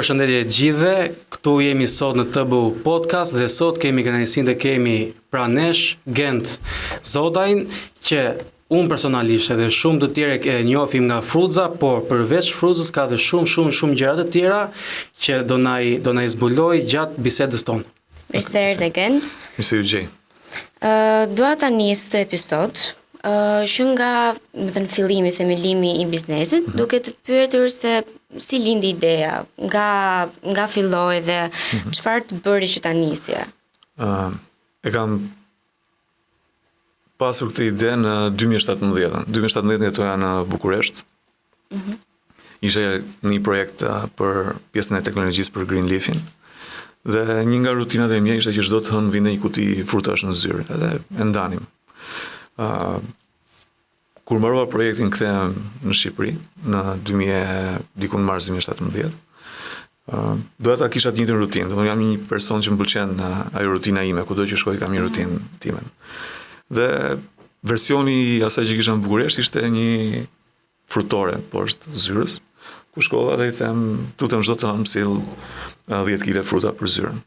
Përshëndetje të gjithëve, këtu jemi sot në TBU Podcast dhe sot kemi kënaqësinë të kemi pranë nesh Gent Zodajn, që unë personalisht edhe shumë të tjerë e njohim nga Frudza, por përveç Frudzës ka dhe shumë gjëra të tjera që do na zbuloj gjatë bisedës tonë. Mirë se Gent. Mirë se ju gjej. Dua ta nis këtë episod që nga fillimi, themelimi i biznesit, duke të pyetur se si lindi ideja, nga filloi dhe çfarë të bëri që ta nisje. E kam pasur këtë ide në 2017. 2017 jetoja në Bukuresht. Ishe një projekt për pjesën e teknologjisë për Green Leafin. Dhe një nga rutinat e mia ishte që çdo të hënë vinte një kuti frutash në zyrë, edhe e ndanim. Kur mbarova projektin kthehem në Shqipëri në dikun mars 2017. Doja ta kisha të njëjtën rutinë. Domethënë jam një person që më pëlqen ajo rutina ime, kudo që shkoj kam një rutinë time. Dhe versioni i asaj që kisha në Bukuresht ishte një frutore poshtë zyrës, ku shkova dhe i them, tutem çdo të hënë sill 10 kg fruta për zyrën.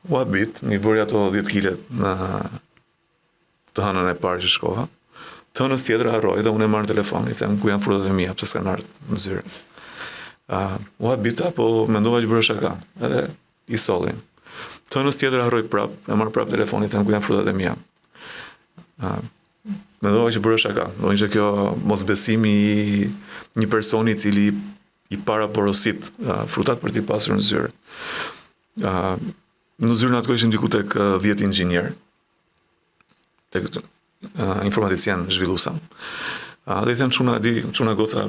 U habit, mi bëri ato 10 kg në të hënën e parë që shkova. Të hënës tjetër harroj dhe unë e marr në telefon, i them ku janë frutat e mia, pse s'kan ardhur në zyrë. U habita, po mendova që bëra shaka, edhe i sollin. Të hënës tjetër harroj prap, e marr prap telefonin, i them ku janë frutat e mia. Mendova që bëra shaka, do ishte kjo mosbesimi i një personi i cili i paraporosit frutat për t'i pasur në zyrë. Në zyrën atë ishim diku tek 10 inxhinier, tek informatician zhvilluesa. Dhe i them çuna goca,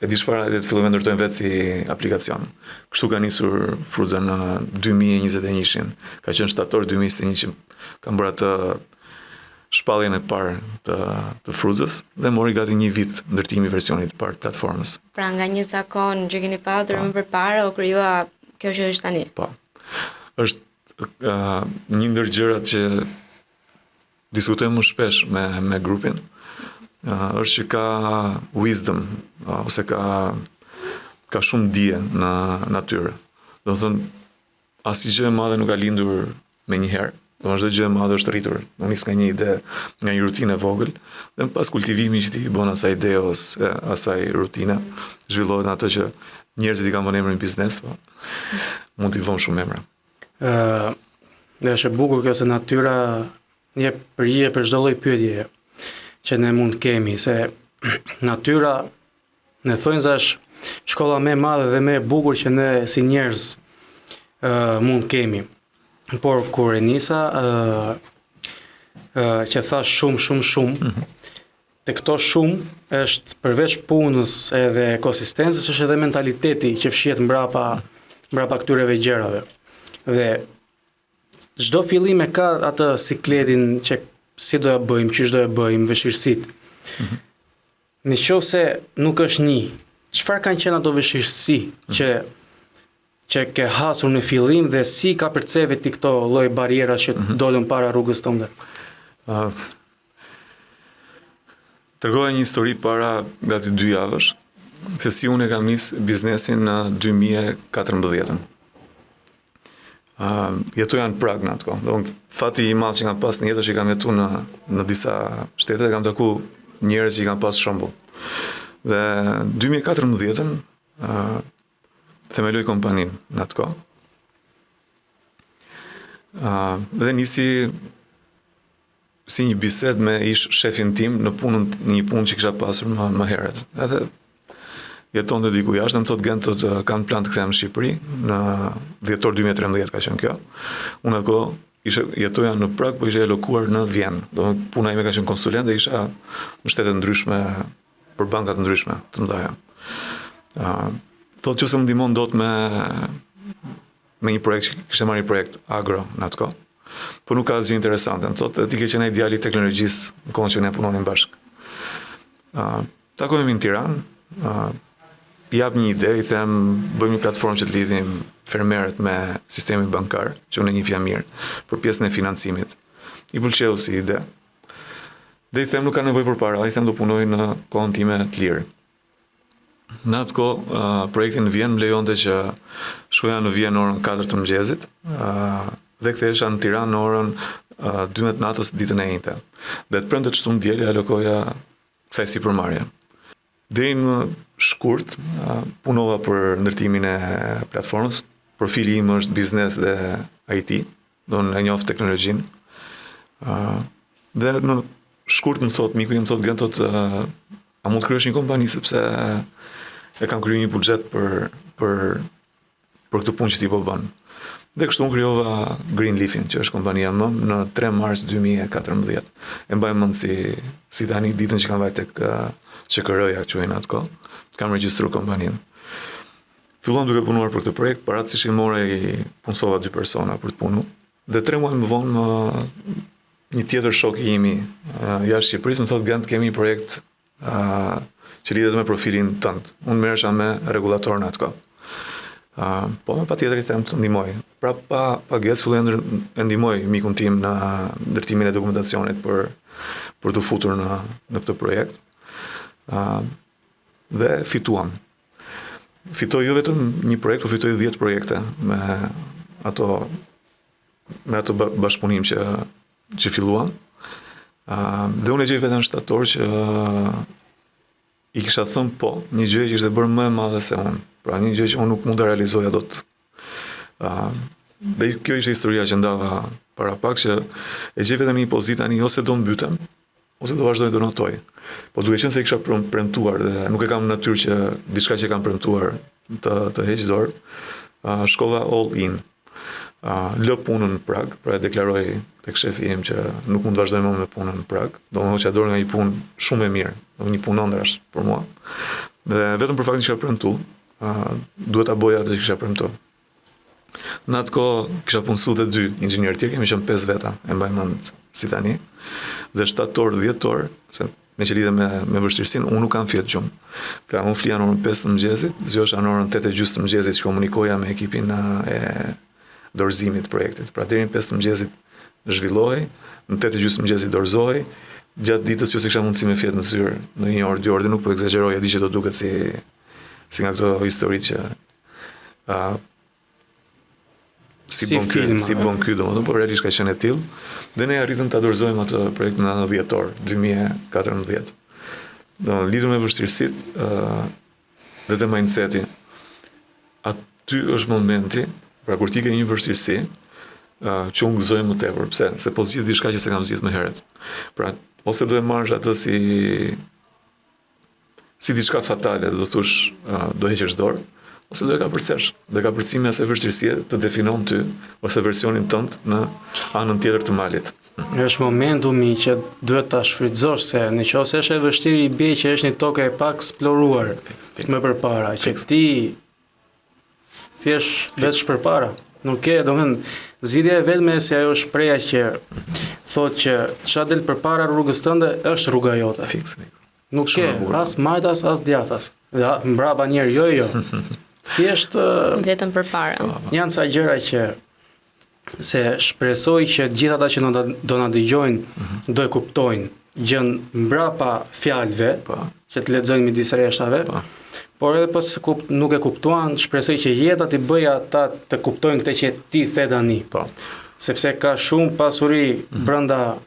e di çfarë, edhe të fillojmë ndërtojmë vetë si aplikacion. Kështu ka nisur Frudza në 2021-shin. Ka qenë shtator 2021 që kam bërë atë shpalljen e parë të Frudzës dhe mori gati një vit ndërtimi i versionit të parë të platformës. Pra nga një zakon që keni pasur më përpara u krijua kjo që është tani. Po. Është një ndër gjërat që diskutojmë më shpesh me grupin, është që ka wisdom, ose ka shumë dije në natyrë. Do të thënë, asnjë gjë e madhe nuk ka lindur me një herë. Do çdo gjë e madhe është rritur. Unë nis nga një ide, nga një rutinë e vogël, dhe pas kultivimit që ti bën asaj ide ose asaj rutine, zhvillohet ato që njerëzit i kanë vënë emrin biznes, po mund t'i vënë shumë emra. Dhe është e bukur kjo se natyra jep përgjigje për çdo lloj pyetje që ne mund të kemi, se natyra ne thonë se është shkolla më e madhe dhe më e bukur që ne si njerëz mund të kemi. Por kur e nisa që thash shumë, te këto shumë është përveç punës edhe ekosistencës, është edhe mentaliteti që fshihet mbrapa këtyreve gjërave. Dhe çdo fillim e ka atë sikletin që si do ja bëjmë, çish do ja bëjmë, vështirësitë. Në qoftë se nuk është një, çfarë kanë qenë ato vështirësi që ke hasur në fillim dhe si ka perceve ti këto lloj bariera që dolën para rrugës tënde? Tregova një histori para gati 2 javësh, se si unë e kam nis biznesin në 2014. Jetoja në Prag në atë kohë. Fati i madh që kam pas në jetë është që kam jetuar në disa shtete dhe kam taku njerëz që kanë pas shembull. Dhe 2014-ën themeloj kompaninë në atë kohë. Dhe nisi si një bisedë me ish shefin tim në një punë që kisha pasur më herët. Edhe jeton të diku jashtë, më thotë Gent, kanë plan të kthehem në Shqipëri, në dhjetor 2013 ka qenë kjo. Unë atë jetoja në Prag, po isha alokuar në Vjenë. Do puna ime ka qenë konsulent dhe isha në shtete ndryshme, për banka të ndryshme, të mëdha. Thotë që se më ndihmon dot me një projekt që kishte marrë një projekt agro në atë kohë. Po nuk ka asgjë interesante. Më thotë ti ke qenë ideali i teknologjisë në kohën që ne punonim bashkë. Takohemi në Tiranë, jap një ide, i them bëjmë një platformë që të lidhim fermerët me sistemin bankar, që unë e njihja mirë, për pjesën e financimit. I pëlqeu si ide. Dhe i them nuk ka nevojë për para, i them do punoj në kohën time të lirë. Në atë kohë, projekti në Vjenë më lejonte që shkoja në Vjenë në orën 4 të mëngjesit dhe kthehesha në Tiranë në orën 12 natës ditën e njëjtë. Dhe të premte të shtunë dieli alokoja kësaj sipërmarrje. Deri në shkurt punova për ndërtimin e platformës. Profili im është biznes dhe IT, do në njoh teknologjinë. Dhe në shkurt më thot miku im, thot Gen, a mund të kryesh një kompani sepse e kam kryer një buxhet për këtë punë që ti po bën. Dhe kështu unë krijova Greenleafin, që është kompania më në 3 mars 2014. E mbaj mend si tani ditën që kam vajt tek QKR-ja quajnë atë kohë. Kam regjistruar kompaninë. Filluam duke punuar për këtë projekt, paratsisht i punësova 2 persona për të punuar. Dhe 3 muaj më vonë një tjetër shok i imi jashtë Shqipërisë më thotë Gen, kemi një projekt që lidhet me profilin tënd. Unë merresha me rregullatorin atë kohë. Po me patjetër i them të ndihmoj. Pra pa pagesë filloi e ndihmoj mikun tim në ndërtimin e dokumentacionit për të futur në këtë projekt. Dhe fituam. Fitoj jo vetëm një projekt, por fitoj 10 projekte me ato bashkëpunim që filluam. Dhe unë e gjej veten shtator që i kisha thënë po, një gjë që ishte bërë më e madhe se unë. Pra një gjë që unë nuk mund ta realizoja dot. Dhe kjo ishte historia që ndava para pak, që e gjej vetëm një pozitë tani, ose do mbytem, ose do vazhdoj të notoj. Po duke qenë se i kisha premtuar dhe nuk e kam natyrë që diçka që kam premtuar të heq dorë, shkova all in. Lë punën në prag, pra e deklaroj tek shefi im që nuk mund të vazhdoj më me punën në prag. Do më hoqja dorë nga një punë shumë e mirë, një punë ëndrash për mua. Dhe vetëm për faktin që kisha premtuar, duhet ta bëja atë që kisha premtuar. Në atë kohë kisha punësuar dhe 2 inxhinierë tjerë, kemi qenë 5 veta, e mbaj mend si tani. Dhe shtator, 10 se me që lidhe me vështirësinë, unë nuk kam fjetë gjumë. Pra, unë flija në orën 5 të mëngjesit, zgjohesha në orën 8:30 të mëngjesit që komunikoja me ekipin e dorëzimit të projektit. Pra, deri në 5 të mëngjesit zhvillohej, në 8:30 të mëngjesit dorëzohej, gjatë ditës që se kisha mundësi me fjetë në zyrë në 1 orë, 2 orë, dhe nuk po egzageroj, e di që do duket si nga këto historitë që si bën ky domethënë, por realisht ka qenë e tillë. Dhe ne arritëm ta dorëzojmë atë projekt në 10 2014. Lidhur me vështirësitë dhe te mindseti. Aty është momenti, pra kur ti ke një vështirësi, që unë gëzoj më tepër. Pse? Se po zgjidh diçka që se kam zgjidhur më herët. Pra, ose do e marrësh atë si diçka fatale, do thosh do heqësh dorë, ose do e kapërcesh. Dhe kapërcimi asaj vështirësie të definon ty ose versionin tënd në anën tjetër të malit. Është momentumi që duhet ta shfrytëzosh, se nëse është e vështirë, i bie që është një tokë e pak eksploruar më përpara, që ti thjesht vesh përpara. Nuk ke, domethënë, zgjidhja e vetme se ajo shpreha që thotë që çfarë del përpara rrugës tënde është rruga jote. Fiks. Nuk ke as majtas as djathas. Dhe mbrapa njerë, jo. Thjesht vetëm përpara. Janë ca gjëra që se shpresoj që gjithë ata që do na dëgjojnë do e kuptojnë gjën mbrapa fjalëve, që të lexojnë midis rreshtave. Por edhe pse nuk e kuptuan, shpresoj që jeta t'i bëjë ata të kuptojnë këtë që ti the tani. Sepse ka shumë pasuri brenda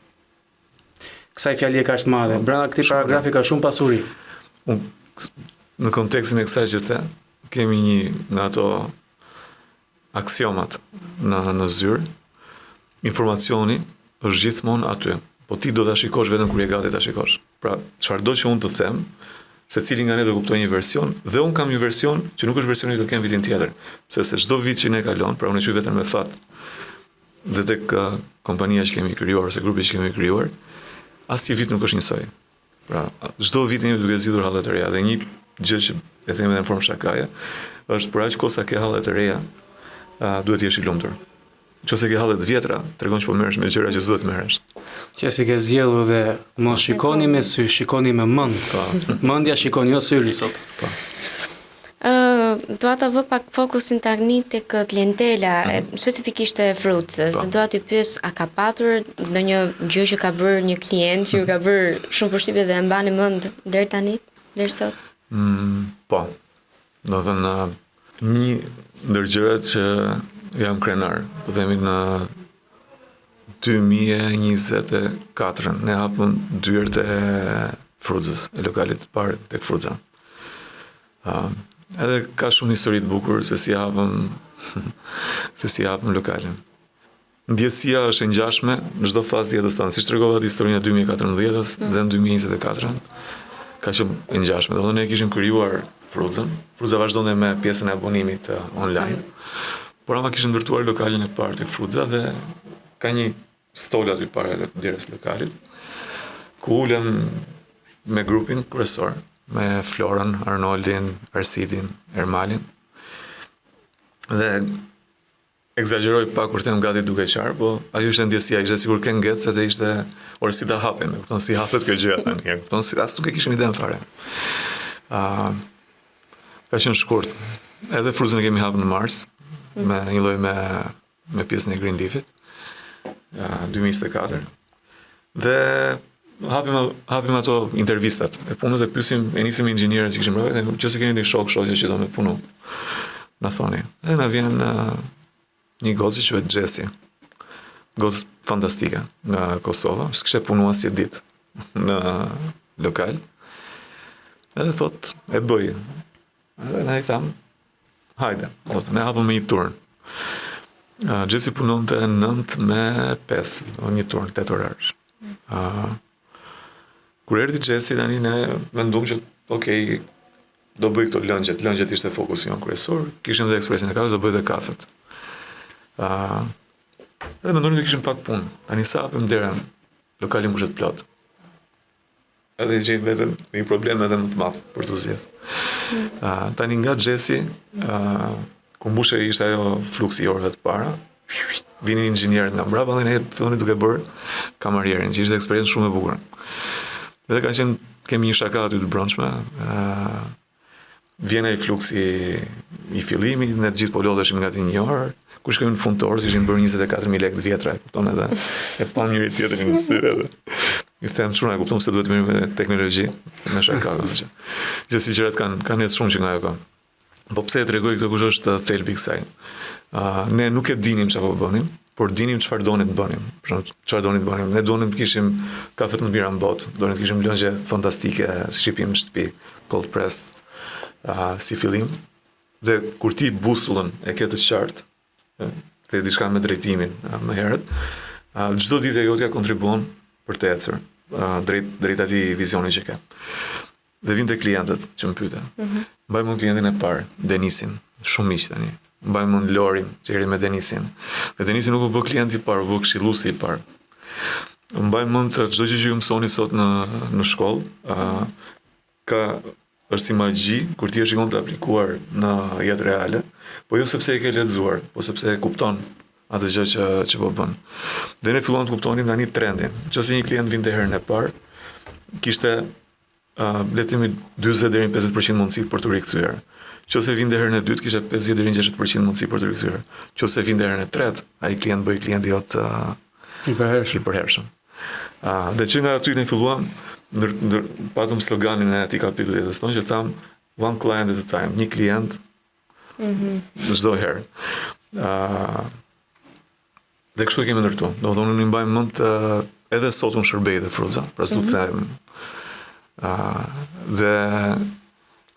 kësaj fjalie kaq të madhe. Brenda këtij paragrafi ka shumë pasuri. Në kontekstin e kësaj që the, kemi një nga ato aksiomat në zyrë. Informacioni është gjithmonë aty, po ti do ta shikosh vetëm kur je gati ta shikosh. Pra, çfarëdo që unë të them, secili nga ne do kuptoj një version, dhe unë kam një version që nuk është versioni që do kem vitin tjetër. Pse se çdo vit që ne kalon, pra unë e quaj vetëm me fat, dhe tek kompania që kemi krijuar ose grupi që kemi krijuar, asnjë vit nuk është njësoj. Pra, çdo vit jemi duke zgjidhur halle të reja, dhe një gjë që e them edhe në formë shakaje, është për aq kohë sa ke halle të reja, duhet të jesh i lumtur. Nëse ke halle të vjetra, tregon që po merresh me gjëra që s'duhet merresh. Që si ke zgjedhur dhe mos shikoni me sy, shikoni me mend. Mendja shikon, jo syri sot. Doa ta vë pak fokusin tani tek klientela, specifikisht e Fruitës. Doa t'i pyes, a ka patur ndonjë gjë që ka bërë një klient që ju ka bërë shumë përshtypje dhe e mbani mend deri tani, deri sot? Po. Do thënë një ndër gjërat që jam krenar, po themi në 2024 ne hapëm dyert e Fruzës, e lokalit të parë tek Fruza. Edhe ka shumë histori të bukur se si hapëm se si hapëm lokalin. Ndjesia është e ngjashme në çdo fazë të jetës tonë, siç tregova historinë e 2014-s dhe në 2024 ka qenë e ngjashme. Do të thonë ne kishim krijuar Fruzën. Fruza vazhdonte me pjesën e abonimit online. Por ama kishim ndërtuar lokalin e parë tek Fruza dhe ka një stol aty para dirës lokalit, ku ulem me grupin kryesor, me Florën, Arnoldin, Arsidin, Ermalin. Dhe egzageroj pak kur them gati duke qarë, po ajo ishte ndjesia, ishte sigur ke ngecë dhe ishte orë si ta hapem, e kupton si hapet kjo gjëja tani, e kupton si as nuk e kishim iden fare. Ka qenë shkurt. Edhe Fruzën e kemi hapur në mars, me një lloj me pjesën e Green Leafit, 2024. Dhe hapim ato intervistat e punës dhe pyesim, e nisim inxhinierët që kishim rreth, nëse keni një shoqë që do me punu. Na thoni. Dhe na vjen një gocë që quhet Xhesi. Gocë fantastike nga Kosova, s'kishte punuar si ditë në lokal. Edhe thot, e bëj. Edhe na i tham, hajde, ne hapëm me një turn. Xhesi punonte 9 me 5, një turn 8 orarësh. Kur erdhi Xhesi tani ne menduam që okay, do bëj këto lëngjet. Lëngjet ishte fokusi jon kryesor. Kishim edhe ekspresin e kafes, do bëj edhe kafet. Edhe mendonim që kishim pak punë. Tani sa hapëm derën, lokali mbushet plot. Edhe gjej vetëm një problem edhe më të madh për të zgjedh. Tani nga Xhesi, ku mbushe ishte ajo fluksi i orëve të para, vinin inxhinierët nga mbrapa dhe ne fillonin duke bërë kamarierin, që ishte eksperiencë shumë e bukur. Edhe ka qenë, kemi një shaka aty të brendshme, vjen ai fluksi i fillimit, ne të gjithë po lodheshim gati një orë, kur shkojmë në fund të orës ishim bërë 24.000 lekë të vjetra, e kupton edhe e pam njëri tjetrin në sy edhe. I them çuna, e kupton se duhet mirë me teknologji, me shaka. Gjithsesi gjërat kanë jetë shumë që nga ajo kohë. Po pse e tregoj këtë, kush është thelbi i kësaj? Ne nuk e dinim çfarë po bënim, por dinim çfarë donim të bënim. Për shembull, çfarë donim të bënim? Ne donim të kishim kafet më të mira në botë, donim të kishim lëngje fantastike, shqipim në shtëpi, cold pressed, si fillim. Dhe kur ti busullën e ke të qartë, të diçka me drejtimin më herët, çdo ditë e jotja kontribuon për të ecur drejt atij vizioni që ke. Dhe vinte klientët që më pyeten. Mbaj mund klientin e parë, Denisin, shumë miq tani. Mbaj mund Lorin, që erdhi me Denisin. Dhe Denisi nuk u bë klient i parë, u bë këshilluesi i parë. Mbaj mund çdo gjë që ju mësoni sot në shkollë, është si magji kur ti e shikon të aplikuar në jetë reale, po jo sepse e ke lexuar, po sepse e kupton atë gjë që po bën. Dhe ne fillon të kuptonim tani trendin. Nëse një klient vinte herën e parë, kishte le të themi 40 deri në 50% mundësi për të rikthyer. Nëse vinte herën e dytë, kishte 50 deri në 60% mundësi për të rikthyer. Nëse vinte herën e tretë, ai klient bëi klienti jot i përhershëm. Dhe që nga aty ne filluam patëm sloganin e atij kapitullit të tonë që tham one client at a time, një klient çdo herë. Dhe kështu e kemi ndërtuar. Do të thonë ne mbajmë mend edhe sot unë shërbej dhe Fruza, pra s'u them. Dhe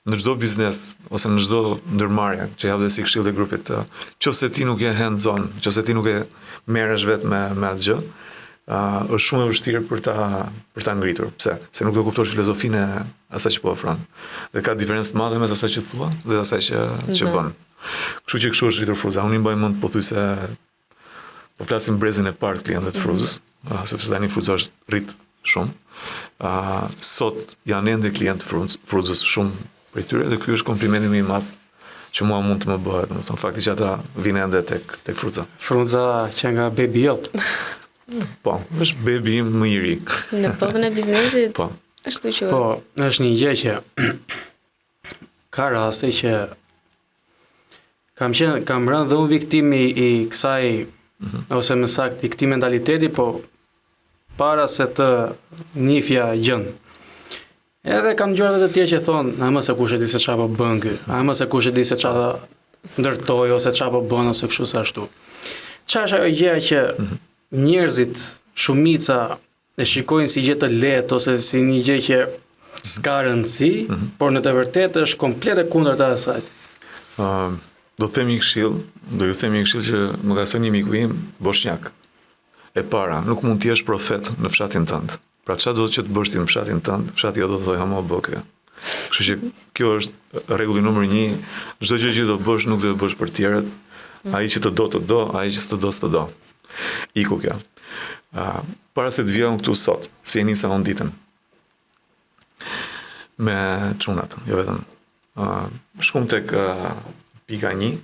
në çdo biznes ose në çdo ndërmarrje që jap dhe si këshill të grupit, nëse ti nuk je hands on, nëse ti nuk e merresh vetë me atë gjë, është shumë e vështirë për ta ngritur. Pse? Se nuk do kuptosh filozofinë e asaj që po ofron. Dhe ka diferencë të madhe mes asaj që thua dhe asaj që bën. Kështu që kështu është rritur Fruza. Unë i mbaj mend pothuajse po flasim brezin e parë të klientëve të Fruzës, sepse tani Fruza është rrit shumë. Sot janë ende klientë të Fruzës shumë prej tyre dhe ky është komplimenti më i madh që mua mund të më bëhet, domethënë fakti që ata vinë ende tek Fruza. Fruza që nga bebi jot. Po, është bebi im më i ri. Në botën e biznesit. Po. Ashtu që. Po, është një gjë që ka raste që kam rënë dhe unë viktimi i kësaj ose më saktë i këtij mentaliteti, po para se të nifja gjën. Edhe kam dëgjuar edhe të tjerë që thonë, a më se kush e di se çfarë po bën ky, a më se kush e di se çfarë ndërtoi ose çfarë po bën ose kështu sa ashtu. Çfarë është ajo gjëja që njerëzit, shumica e shikojnë si gjë të lehtë ose si një gjë që s'ka rëndësi, por në të vërtetë është komplet e kundërta e saj. Do ju themi një këshill që më ka thënë një miku im, bosnjak. E para, nuk mund të jesh profet në fshatin tënd. Pra çfarë do që të bësh ti në fshatin tënd, fshati do të thojë hamo bëke. Kështu që kjo është rregulli numër 1, çdo gjë që do bësh nuk do të bësh për tjerët. Ai që të do, ai që s'të do. Iku kjo. Para se të vija unë këtu sot, si e nisa unë ditën, me çunat, jo vetëm. Shkum tek pika 1,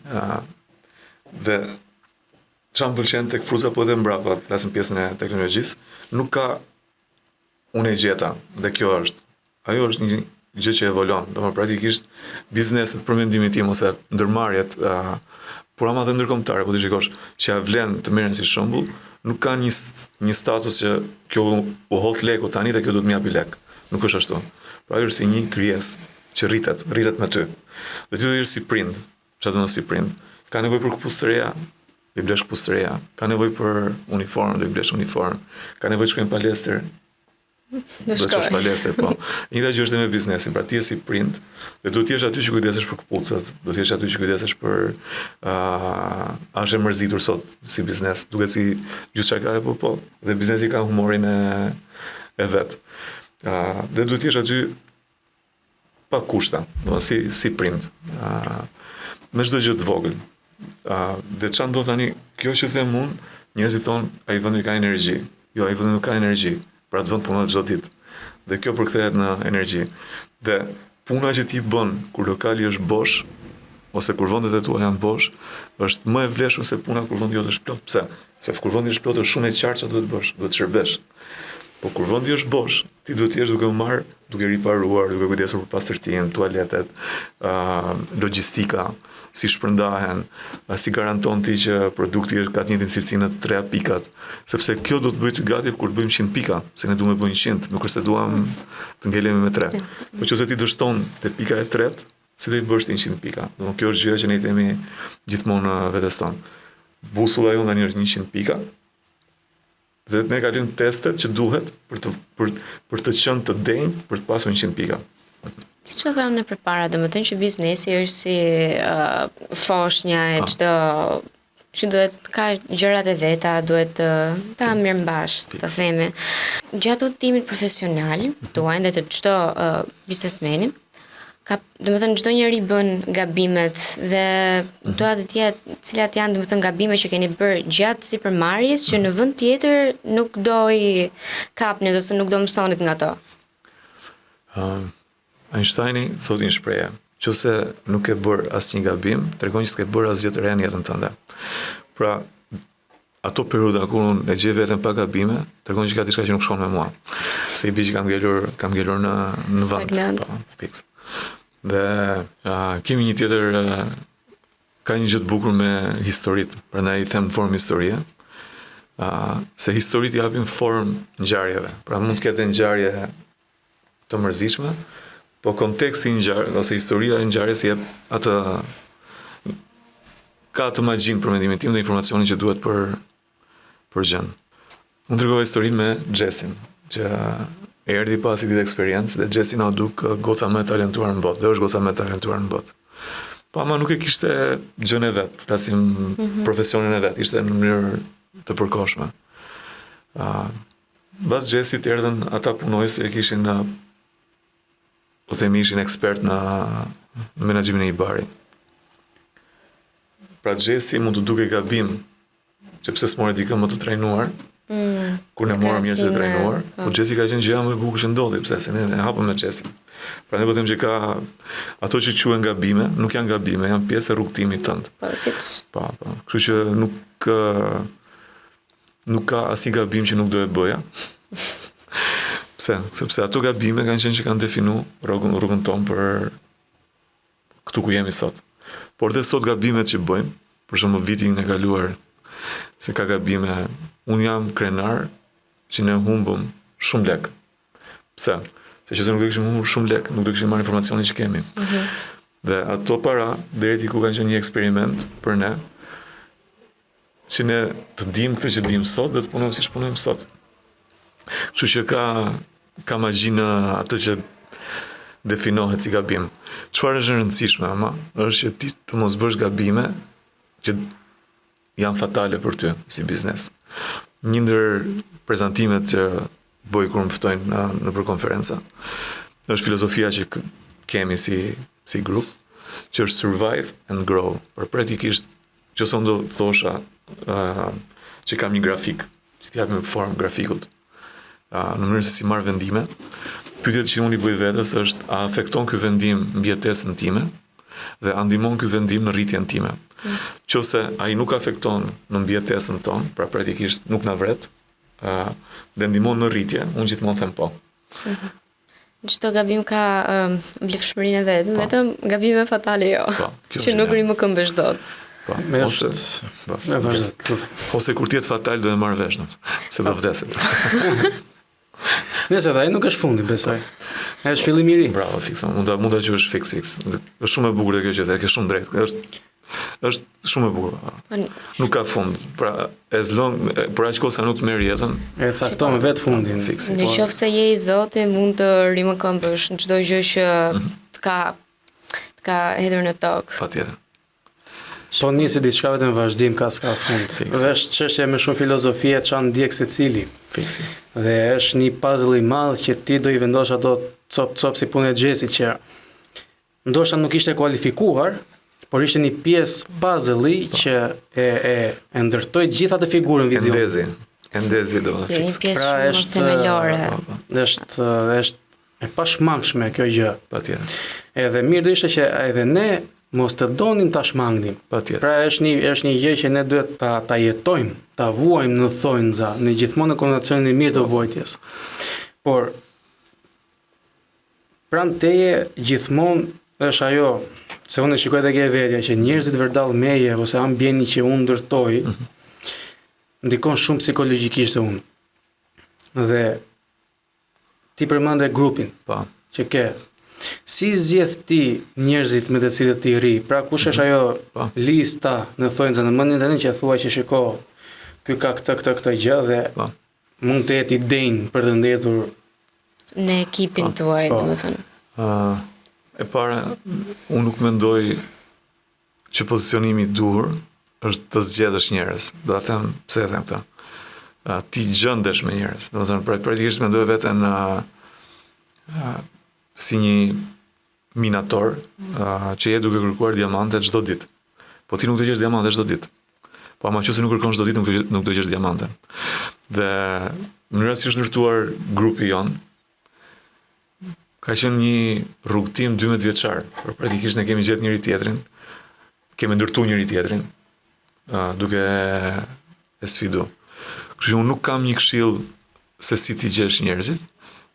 dhe çam pëlqen tek fruza po edhe mbrapa, flasim pjesën e teknologjisë, nuk ka unë e gjeta, dhe kjo është. Ajo është një gjë që evolon, do më praktikisht bizneset për mendimin tim ose ndërmarrjet, por ama dhe ndërkombëtare, po ti shikosh që ja vlen të merren si shembull, nuk ka një status që kjo u holl leku tani dhe kjo do të më japi lek. Nuk është ashtu. Pra ajo është si një krijesë që rritet me ty. Dhe ti do jesh si prind. Çfarë do të si prind? Ka nevojë për këpucë të reja, do i blesh këpucë të reja. Ka nevojë për uniformë, do i blesh uniformë. Ka nevojë të shkojnë palestër. Do të shkosh palestër, po. Njëta gjë është me biznesin, pra ti je si prind, dhe do të jesh aty që kujdesesh për këpucët, do të jesh aty që kujdesesh për a është e mërzitur sot si biznes, duket si gjithçka ka po, dhe biznesi ka humorin e vet. Dhe do të jesh aty pa kushta, do si prind. Me çdo gjë të vogël. Dhe çfarë ndodh tani, kjo që them unë, njerëzit thonë ai vendi ka energji. Jo, ai vendi nuk ka energji. Pra të vënd punat çdo ditë. Dhe kjo përkthehet në energji. Dhe puna që ti bën kur lokali është bosh, ose kur vendet e tua janë bosh, është më e vlefshme se puna kur vendi jote është plot. Pse? Se kur vendi është plot është shumë e qartë çfarë duhet bësh, duhet të shërbesh. Po kur vendi është bosh, ti duhet të jesh duke u marr, duke riparuar, duke kujdesur për pastërtinë, tualetet, logjistika, si shpërndahen, si garanton ti që produkti ka të njëjtin cilësi në të treja pikat, sepse kjo do të bëj ty gati kur të bëjmë 100 pika, se ne duam të bëjmë 100, nuk është se duam të ngelemi me 3. Po nëse ti dështon te pika e tretë, si do i bësh ti 100 pika? Do kjo është gjëja që ne i themi gjithmonë vetes tonë. Busulla jonë tani është 100 pika. Dhe ne kalojmë testet që duhet për të qenë të denjë, për të pasur 100 pika. Si që thamë në përpara, dhe më thënë që biznesi është si foshnja e çdo që duhet ka gjërat e veta, duhet ta mirëmbash, të themi. Gjatë udhëtimit profesional, tuaj dhe të çdo biznesmeni, dhe më thënë çdo njeri bën gabimet dhe doa të tjetë cilat janë dhe më thënë gabime që keni bërë gjatë sipërmarrjes që në vend tjetër nuk do i kapnit ose nuk do mësonit nga to. Einsteini thotë një shprehje, nëse nuk e bër asnjë gabim, tregon që s'ke bërë asgjë të re në jetën tënde. Pra, ato periudha kur unë e gjej veten pa gabime, tregon që ka diçka që nuk shkon me mua. Se i di që kam ngelur në vend. Po, fiks. Dhe kemi një tjetër, ka një gjë të bukur me historitë, prandaj i them formë historie. Se historitë japin formë ngjarjeve. Pra mund të ketë ngjarje të mërzitshme, po konteksti i ngjarjes ose historia e ngjarjes jep atë ka të magjin për mendimin tim dhe informacionin që duhet për gjën. Unë tregova historinë me Jessin, që erdhi pas i ditë eksperiencë dhe Jessi na duk goca më e talentuar në botë, dhe është goca më e talentuar në botë. Po ama nuk e kishte gjën e vet, flasim profesionin e vet, ishte në mënyrë të përkohshme. Bas Jessit erdhën ata punojës që kishin po themi ishin ekspert në menaxhimin e IBAR-i. Pra Jessi mund të duke gabim, që pse s'more dikë më të trajnuar, kur ne morëm njerëz të trajnuar, po Jessi ka qenë gjëja më e bukur që ndodhi, pse se ne e hapëm me Jessin. Pra ne po them që ka ato që quhen gabime, nuk janë gabime, janë pjesë e rrugtimit tënd. Po, siç. Po. Kështu që nuk ka asnjë gabim që nuk do e bëja. Pse? Sepse ato gabime kanë qenë që kanë definu rrugën tonë për këtu ku jemi sot. Por dhe sot gabimet që bëjmë, për shembull vitin e kaluar, se ka gabime, unë jam krenar që ne humbëm shumë lek. Pse? Se që se nuk do kishim humbur shumë lek, nuk do kishim marrë informacionin që kemi. Dhe ato para, deri ku kanë qenë një eksperiment për ne, që ne të dim këtë që dim sot dhe të punojmë si punojmë sot. Kështu që ka magji në atë që definohet si gabim. Çfarë është e rëndësishme, ama, është që ti të mos bësh gabime që janë fatale për ty si biznes. Një ndër prezantimet që bëj kur më ftojnë në për konferenca është filozofia që kemi si grup, që është survive and grow. Për praktikisht, që son do thosha që kam një grafik, që t'jap me formë grafikut, në mënyrë se si marr vendime. Pyetjet që unë i bëj vetes është a afekton ky vendim mbijetesën time dhe a ndihmon ky vendim në rritjen time. Qose ai nuk afekton në mbijetesën tonë, pra praktikisht nuk na vret, dhe ndihmon në rritje, unë gjithmonë them po. Çdo gabim ka vlefshmërinë e vet, vetëm gabime fatale jo, që nuk rri më këmbësh dot. Ose kur t'jetë fatal do e marrë vesh, se do vdesit. Nëse dhe ai nuk është fundi, besoj. Është fillim i ri. Bravo, fiks. Mund ta quash fiks. Është shumë e bukur kjo që ke shumë drejt. Është shumë e bukur. Nuk ka fund. Pra, për aq kohë sa nuk të merr jetën, e cakton vetë fundin. Fiks. Në qoftë se je i Zotit, mund të rrimë këmbësh në çdo gjë që të ka hedhur në tokë. Patjetër. Po nisi diçka vetëm vazhdim ka s'ka fund. Është çështje me shumë filozofi e çan ndjek secili. Fiksi. Dhe është një puzzle i madh që ti do i vendosh ato cop si punë e xhesit që ndoshta nuk ishte kualifikuar, por ishte një pjesë puzzle-i që e ndërtoi gjithë atë figurën vizion. Endezi do të fiks. Një pjesë shumë themelore. Është e pashmangshme kjo gjë. Patjetër. Edhe mirë do ishte që edhe ne mos të donim ta shmangnim. Patjetër. Pra është një gjë që ne duhet ta jetojmë, ta vuajmë në thonjza, në gjithmonë në kondicionin e mirë të vojtjes. Por pranë teje gjithmonë është ajo, se unë shikoj tek e vetja që njerëzit vërdall meje ose ambienti që unë ndërtoj, ndikon shumë psikologjikisht unë. Dhe ti përmende grupin, që ke. Si zgjedh ti njerëzit me të cilët ti rri? Pra kush është ajo lista në thonjza në mendjen tënde që thua që shiko, ky ka këtë gjë dhe mund të jetë i denj për të ndetur në ekipin tuaj, domethënë. E para, unë nuk mendoj që pozicionimi i duhur është të zgjedhësh njerëz. Do ta them pse e them këtë. Ti gjendesh me njerëz. Domethënë praktikisht mendoj veten si një minator që je duke kërkuar diamante çdo ditë. Po ti nuk do gjesh diamante çdo ditë. Po ama nëse nuk kërkon çdo ditë nuk do gjesh diamante. Dhe mënyra si është ndërtuar grupi jon ka qenë një rrugtim 12 vjeçar. Por praktikisht ne kemi gjetur njëri tjetrin, kemi ndërtuar njëri tjetrin duke e sfidu. Kështu që unë nuk kam një këshill se si ti gjesh njerëzit,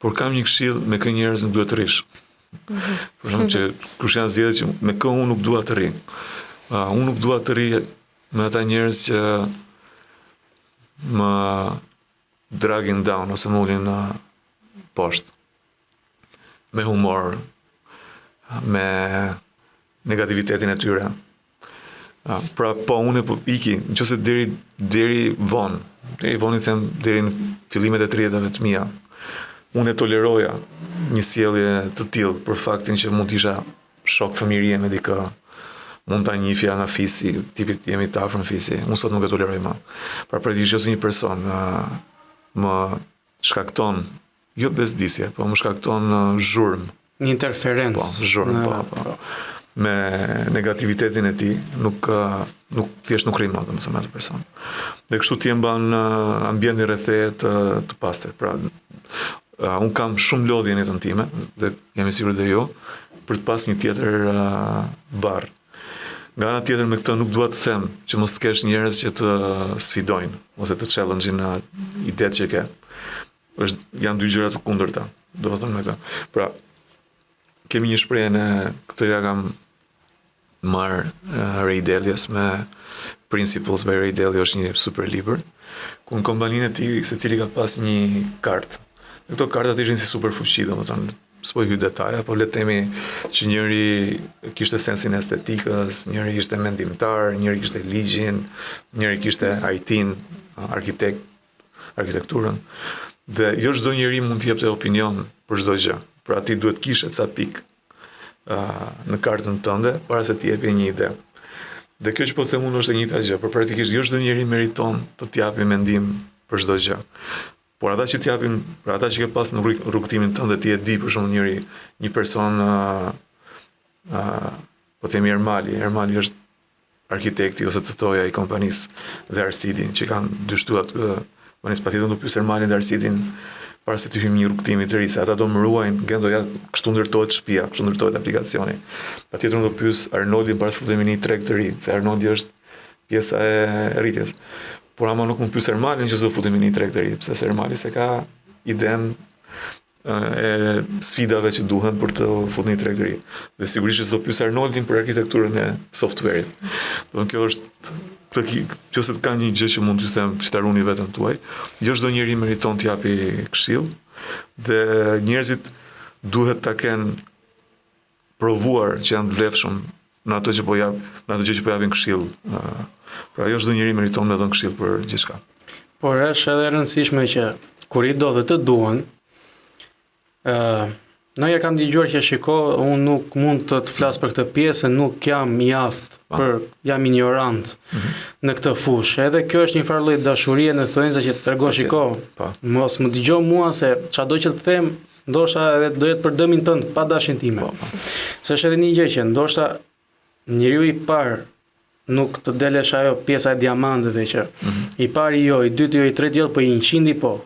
por kam një këshill me kë njerëz nuk duhet të rish. Për shembull që kush janë zgjedhur që me kë unë nuk dua të rri. Unë nuk dua të rri me ata njerëz që më dragging down ose më ulin poshtë. Me humor, me negativitetin e tyre. Pra po unë po iki, nëse deri vonë i them deri në fillimet e 30-tave të mia. Unë e toleroja një sjellje të tillë për faktin që mund të isha shok fëmijërie me dikë, mund ta njihja nga fisi, tipit jemi të afër në fisi. Unë sot nuk e toleroj më. Pra praktikisht nëse një person më shkakton jo bezdisje, po më shkakton zhurmë, një interferencë. Po, zhurmë, po. Me negativitetin e tij, nuk thjesht nuk rrim më domethënë atë person. Dhe kështu ti e mban ambientin rreth teje të pastër. Pra unë kam shumë lodhje në jetën time dhe jam i sigurt dhe jo për të pas një tjetër barr. Nga ana tjetër me këtë nuk dua të them që mos kesh njerëz që të sfidojnë ose të challenge-in idetë që ke. Janë dy gjëra të kundërta. Do të them me këtë. Pra kemi një shprehje në këtë ja kam marr Ray Dalio's me Principles by Ray Dalio, është një super libër ku në kompaninë e tij secili ka pas një kartë. Këto kartat ishin si super fuqi, domethënë, s'po hy detaja, po le të themi që njëri kishte sensin e estetikës, njëri ishte mendimtar, njëri kishte ligjin, njëri kishte IT-n, arkitekturën. Dhe jo çdo njeri mund të jepte opinion për çdo gjë. Pra ti duhet kishe ca pikë në kartën tënde para se të jepje një ide. Dhe kjo që po them unë është e njëjta gjë, por praktikisht jo çdo njeri meriton të t'japë mendim për çdo gjë. Por ata që t'japin, për ata që ke pas në rrugtimin tënde ti e di për shembull një person po themi Ermali është arkitekti ose cetoja i kompanisë dhe Arsidin që kanë dy shtuat kompanisë, patjetër do pyes Ermalin dhe Arsidin para se të hyjmë një rrugtimi të ri, se ata do më ruajnë, gendoja kështu ndërtohet shtëpia, kështu ndërtohet aplikacioni. Patjetër do pyes Arnoldin para se të vëmë një treg të ri, se Arnoldi është pjesa e rritjes. Por ama nuk më pyes Ermalin që do futemi në një treg të ri, sepse se Ermali se ka idenë e sfidave që duhen për të futur në një treg të ri. Dhe sigurisht që s'do pyes Arnoldin për arkitekturën e software-it. Do kjo është nëse ka një gjë që mund t'ju them që ta runi veten tuaj, jo çdo njeri meriton të japi këshill dhe njerëzit duhet ta kenë provuar që janë të vlefshëm në atë që po japin këshill. Pra jo çdo njeri meriton me dhënë këshill për gjithçka. Por është edhe e rëndësishme që kur i do dhe të duan, ndonjëherë kam dëgjuar që shiko, unë nuk mund të flas për këtë pjesë, nuk jam i aftë jam ignorant në këtë fushë. Edhe kjo është një farë lloj dashurie në thënëse që tregon shiko, mos më dëgjoj mua se çado që të them, ndoshta edhe do jetë për dëmin tënd, pa dashin time. Se është edhe një gjë që ndoshta njeriu i parë nuk të delesh ajo pjesa e diamanteve që i pari jo, i dyti jo, i tretë jo, po i 100 po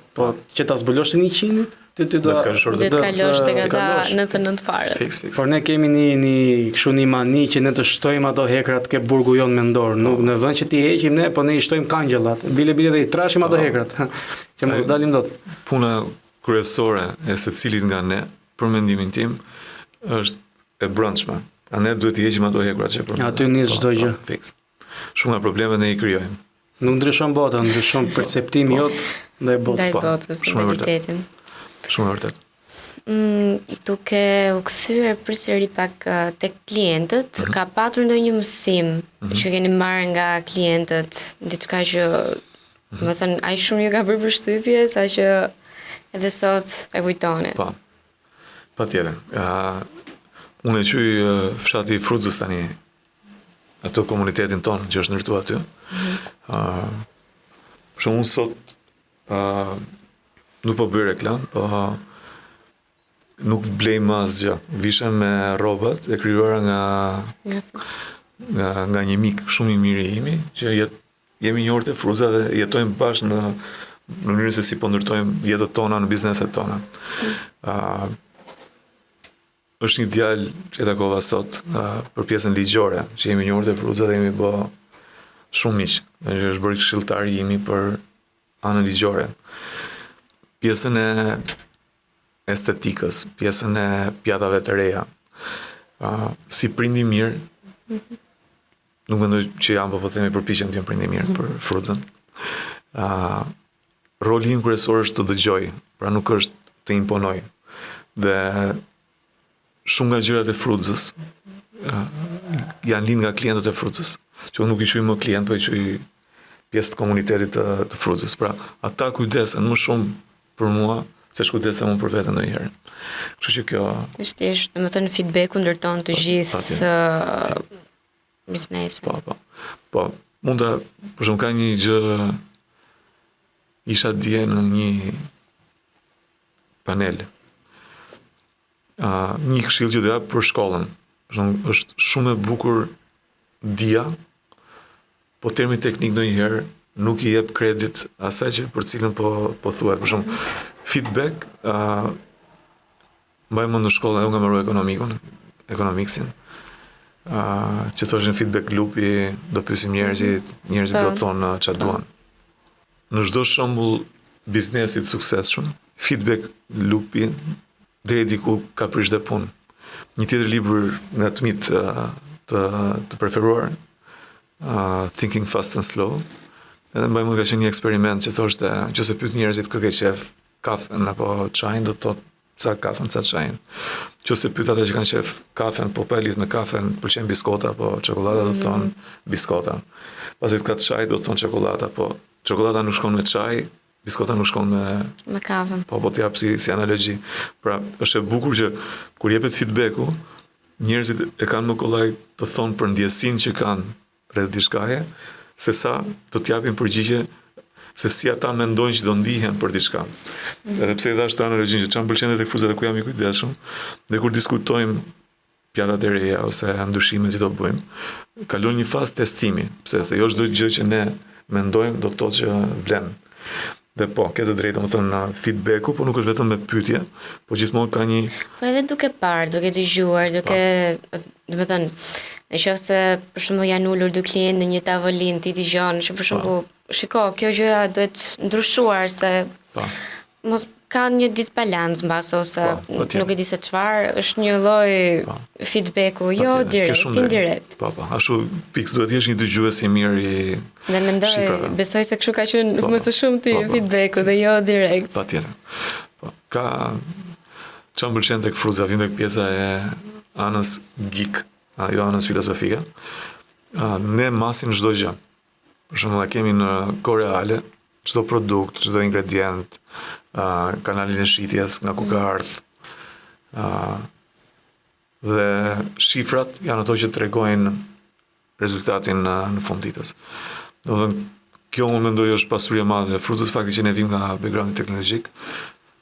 që ta zbulosh të 100-it, ti do të kalosh tek ata 99 fare. Por ne kemi një mani që ne të shtojmë ato hekrat ke burgu jon mendor, nuk në vend që ti heqim ne, po ne i shtojmë kangjëllat. Bile dhe i trashim ato hekrat, që mos dalim dot. Puna kryesore e secilit nga ne, për mendimin tim, është e brendshme. A ne duhet të heqim ato hekrat që për. Aty nis çdo gjë. Shumë nga problemet ne i krijojmë. Nuk ndryshon bota, ndryshon perceptimi jot ndaj botës, mentalitetin. Shumë vërtet. Duke u kthyer përsëri pak tek klientët, ka patur ndonjë mësim që keni marrë nga klientët, diçka që, më thënë, aq shumë ju ka bërë përshtypje sa që edhe sot e kujtoni. Patjetër. Unë e quaj fshati i Frutës tani, atë komunitetin tonë që është ndërtuar aty. Për shembull unë sot nuk po bëj reklam, po nuk blej më asgjë. Vishem me rrobat e krijuara nga një mik shumë i mirë i imi, që jemi njohur te Fruza dhe jetojmë bashkë në mënyrën se si po ndërtojmë jetët tona në bizneset tona. Është një djalë që e takova sot për pjesën ligjore, që jemi njohur te Fruza dhe jemi bë shumë miq. Që është bërë këshilltar i imi për anën ligjore. Pjesën e estetikës, pjesën e pjatave të reja. Si prindi mirë, nuk mendoj që jam, po themi përpiqem të jem prindi mirë për Fruzën. Roli im kryesor është të dëgjoj, pra nuk është të imponoj. Dhe shumë nga gjërat e Fruzës janë lind nga klientët e Fruzës, që unë nuk i quaj më klient, po i quaj pjesë të komunitetit të Fruzës. Pra, ata kujdesen më shumë për mua se kujdesem unë për veten ndonjëherë. Kështu që kjo është, domethënë, feedback-u ndërton të gjithë biznesin. Po, mund ta, për shembull, ka një gjë, isha dje në një panel. Një këshill që do jap për shkollën. Për shembull, është shumë e bukur dia, po termi teknik ndonjëherë nuk i jep kredit asaj që për cilën po thuhet. Për shembull, feedback, mbajmë në shkollë edhe nga mëroj ekonomiksin, që thoshin feedback lupi, do pyesim njerëzit do thonë çfarë duan. Në çdo shembull biznesit suksesshëm, feedback lupi deri diku ka prish dhe punë. Një tjetër libër nga të mit të preferuar, Thinking Fast and Slow, edhe mbajmë ka qenë një eksperiment që thoshte, nëse pyet njerëzit kë ke qef, kafen apo çajin, do të thotë ca kafen, ca çajin. Nëse pyet ata që kanë qef kafen, po pa lidh me kafen, pëlqen biskota apo çokolada, do të thonë biskota. Pasi ka çaj, do të thonë çokolada, po çokolada nuk shkon me çaj, biskota nuk shkon me kafen. Po të jap si analogji. Pra, është e bukur që kur jepet feedbacku, njerëzit e kanë më kollaj të thonë për ndjesinë që kanë rreth diçkaje, sesa do të japin përgjigje se si ata mendojnë që do ndihen për diçka. Edhe pse i dash të analogjinë që çam pëlqen tek fruzat dhe ku jam i kujdesshëm, dhe kur diskutojmë pjatat e reja ose ndryshimet që do bëjmë, kalon një fazë testimi, pse se jo çdo gjë që ne mendojmë do të thotë që vlen. Dhe po, ke të drejtë, më thënë, feedbacku, po nuk është vetëm me pyetje, po gjithmonë ka një... Po edhe duke parë, duke dëgjuar, duke, do të thënë, nëse për shembull janë ulur dy klientë në një tavolinë, ti dëgjon, që për shembull, shiko, kjo gjëja duhet ndryshuar se mos ka një disbalancë mbas ose nuk e di se çfarë, është një lloj feedbacku, jo direkt, indirekt. Po, ashtu fiks duhet të jesh një dëgjues i mirë i dhe mendoj, besoj se kështu ka qenë më së shumti feedbacku dhe jo direkt. Patjetër. Po, ka çam pëlqen tek frutza, vjen tek pjesa e anës geek, jo anës filozofike. Ne masim çdo gjë. Për shembull, kemi në kohë reale çdo produkt, çdo ingredient, kanalin e shitjes, nga ku ka ardhur. Dhe shifrat janë ato që tregojnë rezultatin në fund ditës. Domethënë, kjo unë mendoj është pasuri e madhe e frutës, fakti që ne vim nga backgroundi teknologjik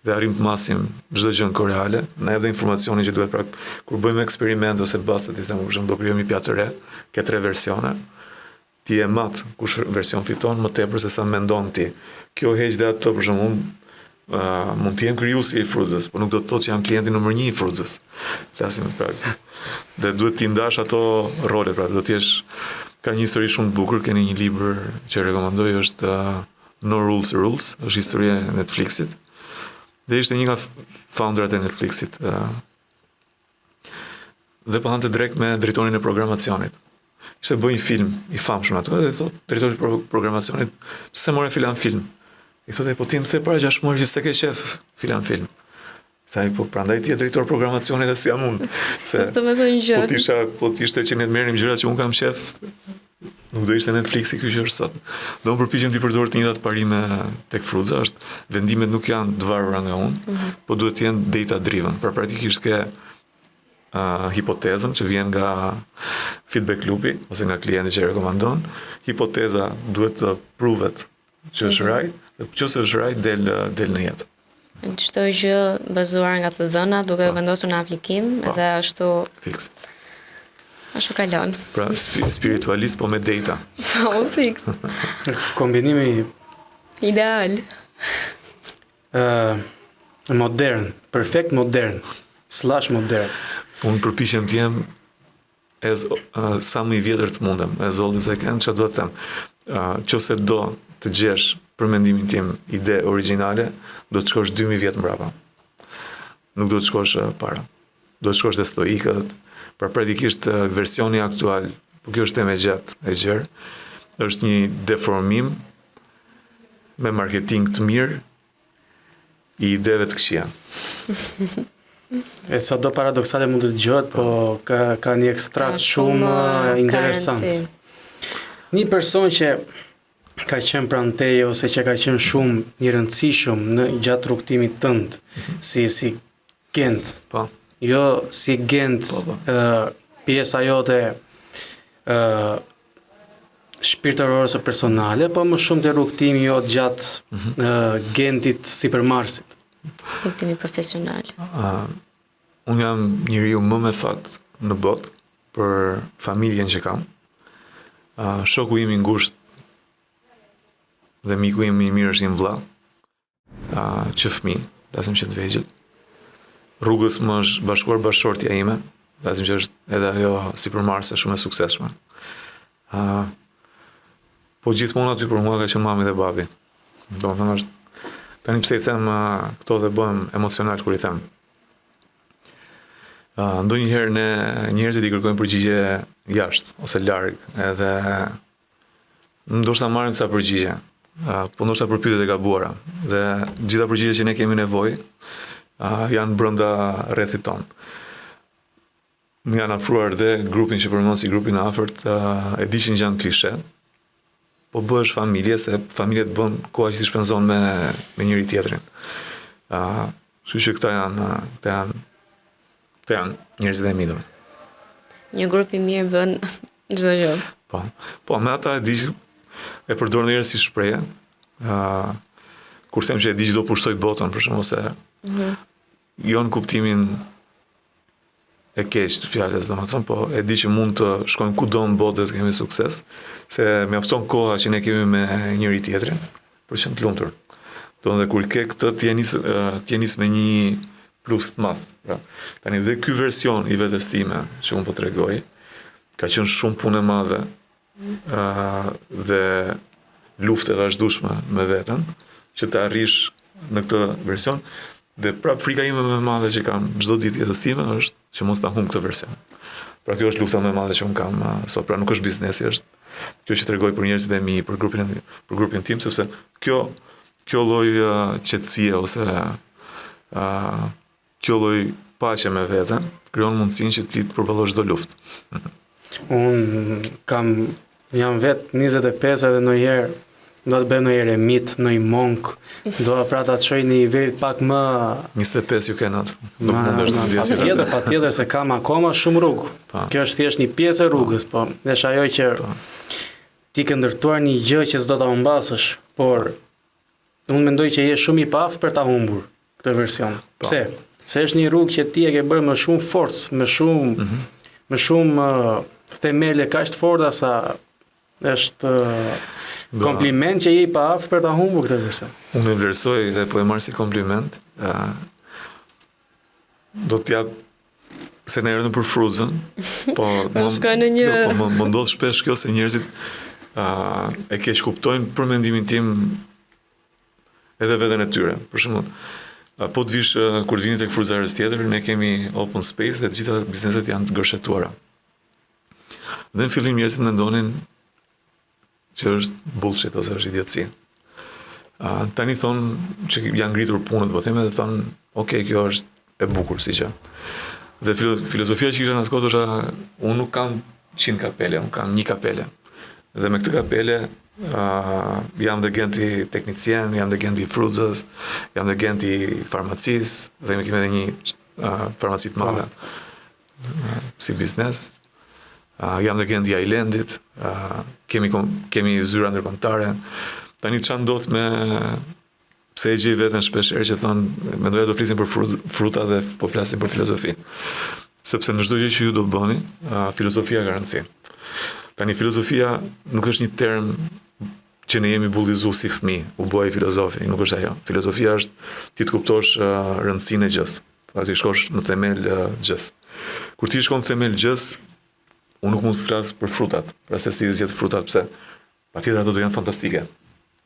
dhe arrim të masim çdo gjë në kohë reale, na jep informacionin që duhet, pra kur bëjmë eksperiment ose bastet, i them, për shembull, do krijojmë një pjatë të re, ke 3 versione. Ti e mat kush version fiton më tepër se sa mendon ti. Kjo heq dhe atë, për shembull, mund të jem krijuesi i frutës, por nuk do të thotë që jam klienti numër 1 i frutës. Flasim pra. Dhe duhet t'i ndash ato role, pra do të jesh, ka një histori shumë të bukur, keni një libër që rekomandoj, është No Rules Rules, është historia e Netflixit. Dhe ishte një nga founderat e Netflixit. Dhe po hante drejt me drejtorin e programacionit. Ishte bëj një film i famshëm ato, dhe thot drejtori i programacionit, pse more filan film? I thotë, po ti më the para 6 muaj që s'e ke qef filan film. Thaj, po prandaj ti je drejtor programacionit dhe si jam unë. Se po t'ishte që ne të merrim gjërat që unë kam qef, nuk do ishte Netflixi ky që është sot. Do unë përpiqem të përdor të njëjtat parime tek frutza, është vendimet nuk janë të varura nga unë, po duhet të jenë data driven. Pra praktikisht ke hipotezën që vjen nga feedback loopi ose nga klienti që rekomandon. Hipoteza duhet të pruvet që është right, dhe nëse është right del në jetë. Çdo gjë bazuar nga të dhënat duke vendosur në aplikim dhe ashtu fiks. Ashtu kalon. Pra spiritualist po me data. Po fiks. Kombinimi ideal. Modern, perfekt modern, / modern. Unë përpiqem të jem sa më i vjetër të mundem, as old as I can, që do të them. Nëse do të gjesh për mendimin tim ide origjinale, do të shkosh 2000 vjet mbrapa. Nuk do të shkosh para. Do të shkosh te stoikët, pra praktikisht versioni aktual, po kjo është temë gjatë e gjerë, është një deformim me marketing të mirë i ideve të këqija. E sa do paradoksale mund të dëgjohet, po ka një ekstrakt shumë interesant. Një person që ka qenë pranë teje ose që ka qenë shumë i rëndësishëm në gjatë rrugtimit tënd, si gent. Po. Jo si gent, pjesa jote shpirtërore ose personale, po më shumë te rrugtimi jot gjatë gentit sipërmarrësit. Rrugtimi profesional. Unë jam njeriu më me fat në botë për familjen që kam. Shoku im i ngushtë dhe miku im i mirë është një vëlla, që fëmijë, lasim që të vegjël. Rrugës më është bashkuar bashkëshortja ime, lasim që është edhe ajo sipërmarrëse shumë e suksesshme. Po gjithmonë aty për mua ka qenë mami dhe babi. Domethënë është tani pse i them këto dhe bëhem emocional kur i them. Ndonjëherë ne njerëzit i kërkojnë përgjigje jashtë ose larg, edhe ndoshta marrim ca përgjigje. po ndoshta për pyetjet e gabuara. Dhe gjitha përgjigjet që ne kemi nevojë janë brenda rrethit ton. Më janë afruar dhe grupin që përmend si grupin e afërt, e di që janë klishe, po bëhesh familje, se familjet bën koha që ti shpenzon me njëri tjetrin. Kështu që këta janë njerëzit e mi. Një grup i mirë bën çdo gjë. Po, me ata e di që e përdor ndonjëherë si shprehje. Kur them që e di që do pushtoj botën, për shembull, se jo në kuptimin e keq të fjalës, domethënë, po e di që mund të shkojmë kudo në botë dhe të kemi sukses, se mjafton koha që ne kemi me njëri tjetrin për që të lumtur. Dhe kur ke këtë, ti nis me një plus të madh. Pra, tani dhe ky version i vetes time që unë po tregoj, ka qenë shumë punë e madhe dhe luftë e vazhdueshme me veten që të arrish në këtë version. Dhe prap frika ime më e madhe që kam çdo ditë jetës time është që mos ta humb këtë version. Pra kjo është lufta më e madhe që un kam sot, pra nuk është biznesi, është kjo që tregoj për njerëzit e mi, për grupin tim, sepse kjo lloj qetësie ose kjo lloj paqe me veten krijon mundësinë që ti të përballosh çdo luftë. Un jam vet 25 edhe ndonjëherë do të bëj ndonjëherë eremit, ndonjë monk, do pra ta çoj në nivel pak më 25 ju kanë atë. Nuk mundesh të ndjesë. Patjetër se kam akoma shumë rrugë. Kjo është thjesht një pjesë e rrugës, po. Është ajo që ti ke ndërtuar një gjë që s'do ta humbasësh, por unë mendoj që je shumë i paftë për ta humbur këtë version. Pse? Se është një rrugë që ti e ke bërë me shumë forcë, me shumë themele kaq të forta sa është kompliment që je i paaft për ta humbur këtë version. Unë e vlerësoj dhe po e marr si kompliment. Do t'jap se në erën për fruzën, po më ndodh shpesh kjo se njerëzit e keq kuptojnë për mendimin tim edhe veten e tyre. Për shembull, po të vish kur vini tek fruzarës tjetër, ne kemi open space dhe të gjitha bizneset janë të gërshetuara. Dhe në fillim njerëzit mendonin që është bullshit ose është idiotësi. Tani thonë që janë ngritur punët, po them edhe thonë, okay, kjo është e bukur si gjë. Dhe filozofia që kisha në atë kohë është, unë nuk kam 100 kapele, unë kam 1 kapele. Dhe me këtë kapele jam dhe genti teknicien, jam dhe genti fruzës, jam dhe genti farmacis, dhe kemi edhe një farmacit madhe si biznes. Jam dhe gjendi Islandit, kemi zyra ndërkombëtare. Tani çan ndodh me pse e gjej veten shpesh herë që thon, mendoja do flisim për fruta dhe po flasim për filozofi. Sepse në çdo gjë që ju do bëni, filozofia ka rëndësi. Tani filozofia nuk është një term që ne jemi bullizuar si fëmijë, u bëj filozofi, nuk është ajo. Filozofia është ti të kuptosh rëndësinë e gjës. Pra ti shkosh në themel gjës. Kur ti shkon në themel gjës, unë nuk mund të flas për frutat, pra se si zgjedh frutat, pse patjetër ato do janë fantastike.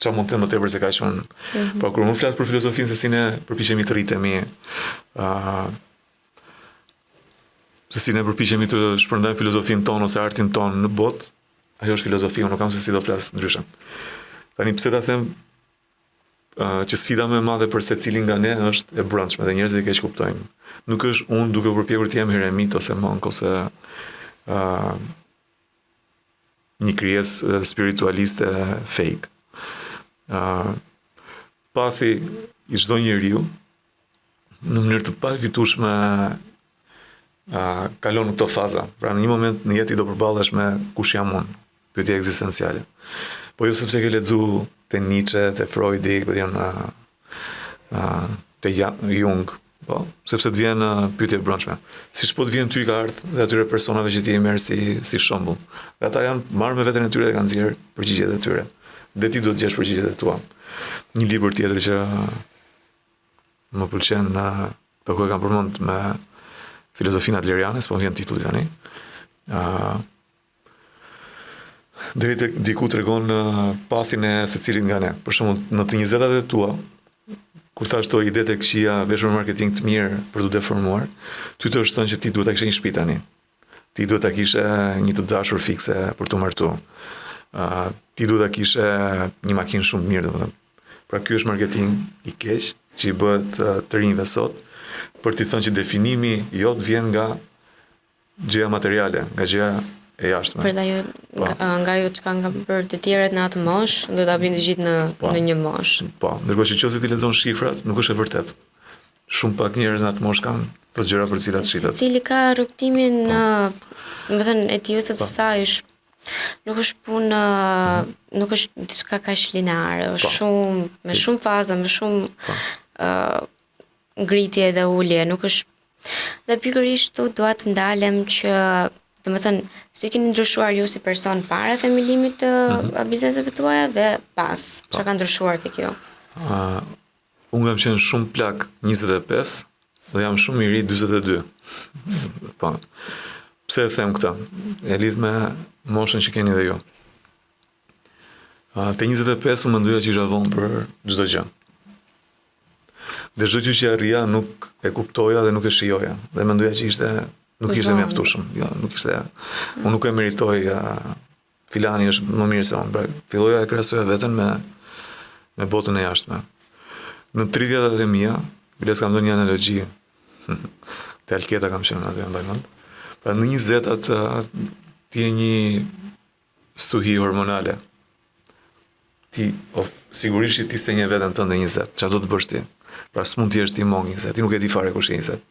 Çfarë mund të them më tepër se kaq unë. Por kur unë flas për filozofinë se si ne përpiqemi të rritemi, se si ne përpiqemi të shpërndajmë filozofinë tonë ose artin tonë në botë, ajo është filozofi, unë nuk kam se si do flas ndryshe. Tani pse ta them që sfida më e madhe për secilin nga ne është e brendshme dhe njerëzit e keq kuptojnë. Nuk është unë duke u përpjekur të jem eremit ose monk ose një krijesë spiritualiste fake. Pathi i çdo njeriu në mënyrë të pavitueshme kalon këto faza. Pra në një moment në jetë i do përballesh me kush jam unë, pyetje ekzistenciale. Po jo sepse ke lexuar te Nietzsche, te Freudi, ku janë te Jung, po, sepse të vjen pyetje brendshme. Siç po të vjen ty ka ardhur dhe atyre personave që ti e merr si shembull. Dhe ata janë marrë me veten e tyre dhe kanë nxjerr përgjigjet e tyre. Dhe ti do të gjesh përgjigjet e tua. Një libër tjetër që më pëlqen, do ku e kam përmend me filozofinë adleriane, s'po vjen titulli tani. Deri tek diku tregon pathin e secilit nga ne. Për shembull, në të 20-tat e tua, kur thash to ide të këqija, veshur marketing të mirë për të deformuar, ty të është thënë që ti duhet ta kishe një shtëpi tani. Ti duhet ta kishe një të dashur fikse për të martuar. Ti duhet ta kishe një makinë shumë mirë, domethënë. Pra ky është marketing i keq që i bëhet të rinjve sot, për t'i thënë që definimi jot vjen nga gjëja materiale, nga gjëja e jashtme. Për nga ajo çka nga për të tjerët në atë moshë, do ta bëjnë të gjithë në një moshë. Po, ndërkohë që nëse ti lexon shifrat, nuk është e vërtet. Shumë pak njerëz në atë moshë kanë të gjëra për cilat shitet. Secili ka rrugtimin do të thënë etiose të saj nuk është punë, nuk është diçka kaq lineare, është shumë me shumë faza, me shumë ngritje dhe ulje, nuk është. Dhe pikërisht tu dua të ndalem që domethënë si keni ndryshuar ju si person para themelimit të bizneseve tuaja dhe pas, çka ka ndryshuar tek ju? Unë kam qenë shumë plak 25 dhe jam shumë i ri 42. Po. Pse e them këtë? E lidh me moshën që keni dhe ju. Te 25 unë mendoja që isha vonë për çdo gjë. Dhe çdo gjë që arrija nuk e kuptoja dhe nuk e shijoja. Dhe mendoja që nuk ishte mjaftueshëm. Jo, nuk ishte. Unë nuk e meritoj filani është më mirë se unë. Pra, filloja e krahasoja veten me botën e jashtme. Në 30-tat e mia, biles kam dhënë një analogji. Te Alketa kam qenë aty në Bajmend. Pra në 20-tat ti je një stuhi hormonale. Sigurisht ti se një veten tënde 20, çfarë do të bësh ti? Pra s'mund të jesh ti mong 20, ti nuk e di fare kush je 20.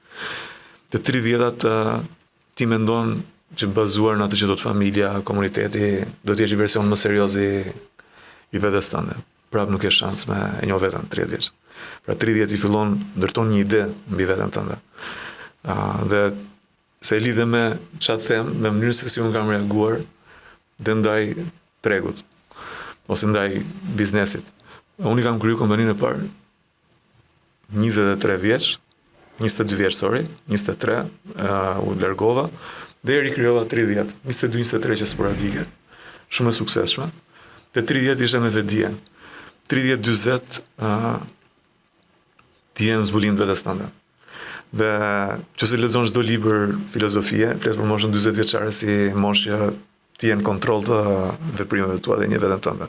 Te 30-tat ti mendon që bazuar në atë që do të familja, komuniteti, do të jesh një version më serioz i vetes tënde. Prap nuk ke shans me e njoh veten 30 vjeç. Pra 30 i fillon ndërton një ide mbi veten tënde. Dhe se e lidhe me çfarë them, me mënyrën se si unë kam reaguar dhe ndaj tregut ose ndaj biznesit. Unë kam kryer kompaninë e parë 23 vjeç, 22 vjeç, 23, u largova dhe rikrijova 30, 22-23 që sporadike, shumë e suksesshme. Te 30 ishte me vetdije. 30-40 ti je në zbulim të vetes tënde. Dhe nëse lexon çdo libër filozofie, flet për moshën 40 vjeçare si moshë që ti je në kontroll të veprimeve tua dhe një veten tënde.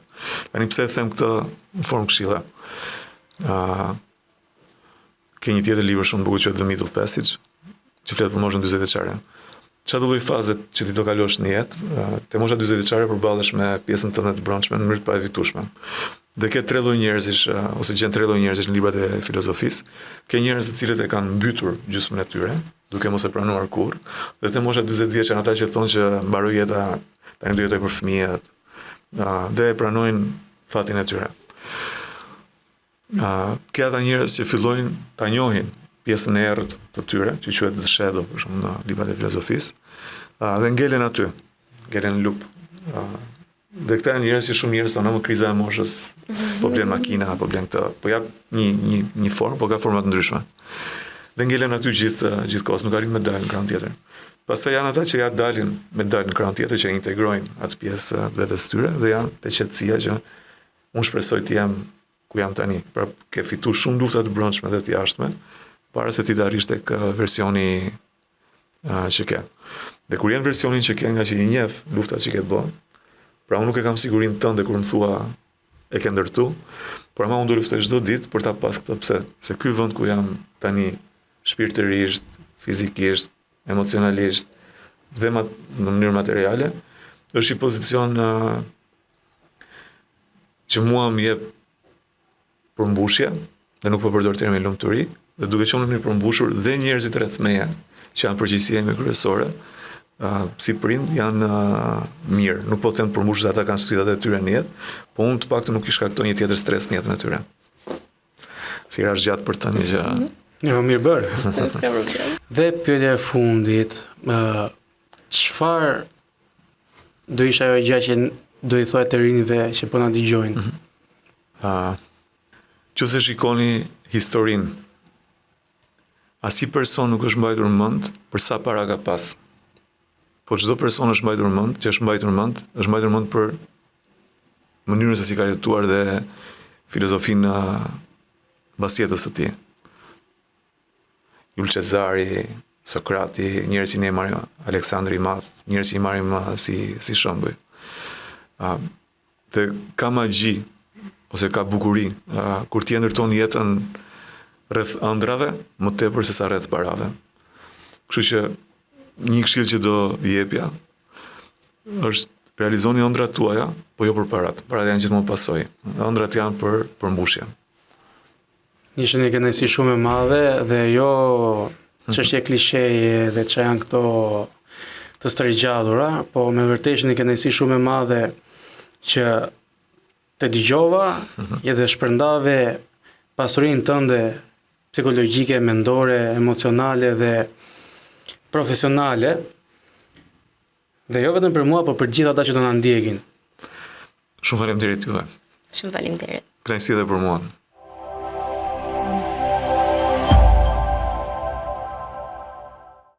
Tani pse e them këtë në formë këshilla? Ke një tjetër libër shumë bukur që The Middle Passage, që flet për moshën 40 vjeçare. Çfarë do lloj faze që ti do kalosh në jetë, te mosha 40 vjeçare përballesh me pjesën tënde të brendshme në mënyrë të paevitueshme. Dhe ke tre lloj njerëzish, ose gjen tre lloj njerëzish në librat e filozofisë. Ke njerëz të cilët e kanë mbytur gjysmën e tyre, duke mos e pranuar kurrë, dhe te mosha 40 vjeç janë ata që thonë që mbaroi jeta, tani do jetoj për fëmijët, dhe e pranojnë fatin e tyre. Ke ata njerëz që fillojnë ta njohin pjesën e errët të tyre, që quhet the shadow, për shembull në librat e filozofisë, dhe ngelen aty, ngelen në lup. Dhe këta janë njerëz që shumë njerëz thonë më kriza e moshës, po blen makina, po blen këtë, po jap një formë, po ka forma të ndryshme. Dhe ngelen aty gjithkohës, nuk arrin me dalë në krahun tjetër. Pastaj janë ata që ja dalin me dalë në krahun tjetër, që integrojnë atë pjesë të vetes tyre dhe janë te qetësia që unë shpresoj të jam ku jam tani. Pra ke fituar shumë lufta të brendshme dhe të jashtme, para se ti të arrish tek versioni që ke. Dhe kur janë versionin që ke nga që i njeh luftat që ke bën, pra unë nuk e kam sigurinë tënde kur më thua e ke ndërtu, por ama unë do luftoj çdo ditë për ta pas këtë. Pse? Se ky vend ku jam tani shpirtërisht, fizikisht, emocionalisht dhe në mënyrë materiale, është një pozicion që mua më jep përmbushje, dhe nuk po përdor termin lumturi, dhe duke qenë në përmbushur dhe njerëzit rreth meje që janë përgjegjësia ime kryesore, si prind janë mirë. Nuk po them përmbushur se ata kanë sfidat e tyre në jetë, po unë të paktën nuk i shkaktoj një tjetër stres në jetën e tyre. Si ra gjatë për tani që Jo, mirë bërë. S'ka problem. Dhe pyetja e fundit, çfarë do ishte ajo gjë që do i thotë të rinjve që po na dëgjojnë? Nëse shikoni historinë, asnjë person nuk është mbajtur mend për sa para ka pas. Po çdo person është mbajtur mbajtur mend për mënyrën se si ka jetuar dhe filozofinë mbasjetës së tij. Julius Cezari, Sokrati, njerëz që ne marrim Aleksandri i Madh, njerëz që i marrim si shembull. Dhe ka magji ose ka bukuri kur ti ndërton jetën rreth ëndrave më tepër se sa rreth barave. Kështu që një këshill që do jepja është realizoni ëndrat tuaja, po jo për parat. Parat janë gjithmonë pasojë. Ëndrat janë për përmbushje. Ishte një kënaqësi shumë e madhe dhe jo çështje klisheje dhe çka janë këto të strigjatura, po me vërtetë një kënaqësi shumë e madhe që të dëgjova edhe shpërndave pasurinë tënde psikologjike, mendore, emocionale dhe profesionale. Dhe jo vetëm për mua, por për gjithë ata që do na ndjekin. Shumë faleminderit juve. Shumë faleminderit. Kënaqësi edhe për mua.